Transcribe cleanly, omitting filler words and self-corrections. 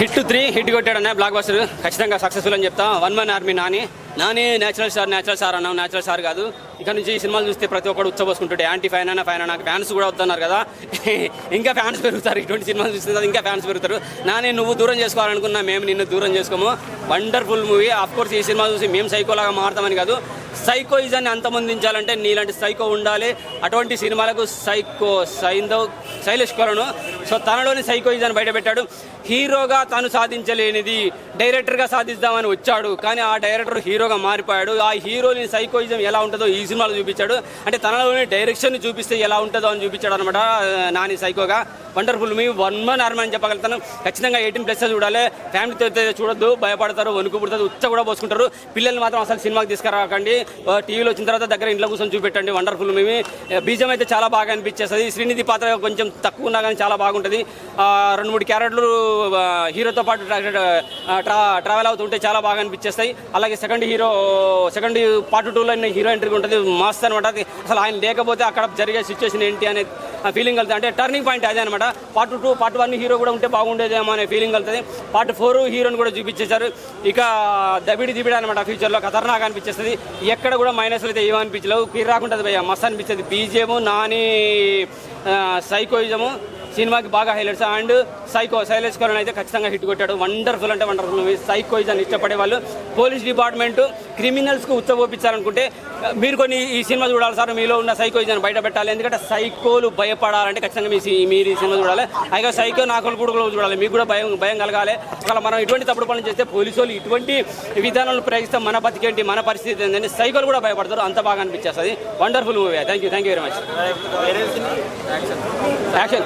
Hit 3 hit కొట్టాడన్న block buster ఖచ్చితంగా successful అని చెప్తా. 1 Man Army Nani natural star అన్నాం. నేచురల్ స్టార్ కాదు. ఇక్కడ నుంచి ఈ సినిమాలు చూస్తే ప్రతి ఒక్కరు ఉచ్చబోసుకుంటుంటే యాంటీ ఫ్యాన్ నాకు ఫ్యాన్స్ కూడా వస్తున్నారు కదా. ఇంకా ఫ్యాన్స్ పెరుగుతారు ఇటువంటి సినిమాలు చూస్తే, ఇంకా ఫ్యాన్స్ పెరుగుతారు. నాని నువ్వు దూరం చేసుకోవాలనుకున్నా, మేము నిన్ను దూరం చేసుకోము. Wonderful movie. ఆఫ్ కోర్స్ ఈ సినిమా చూసి మేము సైకోలాగా మారుతామని కాదు, సైకోయిజాన్ని అంతమొందించాలంటే నీలాంటి సైకో ఉండాలి. అటువంటి సినిమాలకు శైలేష్ కొలను సో తనలోని సైకోయిజాన్ని బయటపెట్టాడు. హీరోగా తను సాధించలేనిది డైరెక్టర్గా సాధిద్దామని వచ్చాడు, కానీ ఆ డైరెక్టర్ హీరోగా మారిపోయాడు. ఆ హీరోని సైకోయిజం ఎలా ఉంటుందో ఈ సినిమాలో చూపించాడు. అంటే తనలోని డైరెక్షన్ చూపిస్తే ఎలా ఉంటుందో అని చూపించాడు అనమాట నాని సైకోగా. Wonderful movie. 1 Man Army అని చెప్పగలుగుతాను. ఖచ్చితంగా 18+ చూడాలి. ఫ్యామిలీతో చూడొద్దు, భయపడతారు, వణుకు పుడతారు, ఉచ్చ కూడా పోసుకుంటారు. పిల్లల్ని మాత్రం అసలు సినిమాకి తీసుకురాకండి. టీవీలో వచ్చిన తర్వాత దగ్గర ఇంట్లో కూర్చొని చూపెట్టండి. Wonderful movie. బీజం అయితే చాలా బాగా అనిపించేస్తుంది. శ్రీనిధి పాత్ర కొంచెం తక్కువ ఉన్నా కానీ చాలా బాగుంటుంది. 2-3 క్యారెక్టర్లు హీరోతో పాటు ట్రావెల్ అవుతుంటే చాలా బాగా అనిపించేస్తాయి. అలాగే సెకండ్ పార్ట్ 2లో హీరో ఎంట్రీ ఉంటుంది. మస్త్ అనమాట. అసలు ఆయన లేకపోతే అక్కడ జరిగే సిచ్యువేషన్ ఏంటి అనే ఫీలింగ్ కలుగుతుంది. అంటే టర్నింగ్ పాయింట్ అదే అనమాట. పార్ట్ 2, పార్ట్ 1 హీరో కూడా ఉంటే బాగుండేదేమో అనే ఫీలింగ్ కలుగుతుంది. పార్ట్ 4 హీరోని కూడా చూపించేశారు. ఇక దబిడి అనమాట. ఫ్యూచర్లో ఖతర్నాక్ అనిపించేస్తుంది. ఎక్కడ కూడా మైనస్లు అయితే ఏమనిపించలేవు. కిర్రాకుంటుంది భయ్య, మస్త్ అనిపించేది. బీజేము నాని సైకోయిజము సినిమాకి బాగా హైలైట్స్. అండ్ శైలేష్ కొలను అయితే ఖచ్చితంగా హిట్ కొట్టాడు. వండర్ఫుల్ అంటే వండర్ఫుల్ మూవీ. సైకోయిజాన్ని ఇష్టపడే వాళ్ళు, పోలీస్ డిపార్ట్మెంటు క్రిమినల్స్కు ఉచ్చబోపించాలనుకుంటే మీరు కొన్ని ఈ సినిమా చూడాలి సార్. మీలో ఉన్న సైకోయిజాన్ని బయట పెట్టాలి. ఎందుకంటే సైకోలు భయపడాలంటే ఖచ్చితంగా మీరు ఈ సినిమా చూడాలి. అయితే సైకో నాకులు కూడా చూడాలి. మీకు కూడా భయం కలగాలి. అసలు మనం ఇటువంటి తప్పుడు పనులు చేస్తే పోలీసు వాళ్ళు ఇటువంటి విధానాలు ప్రయోగిస్తే మన బతికేంటి, మన పరిస్థితి ఏంటంటే సైకోలు కూడా భయపడతారు. అంత బాగా అనిపించేస్తుంది. Wonderful movie. Thank you very much. Action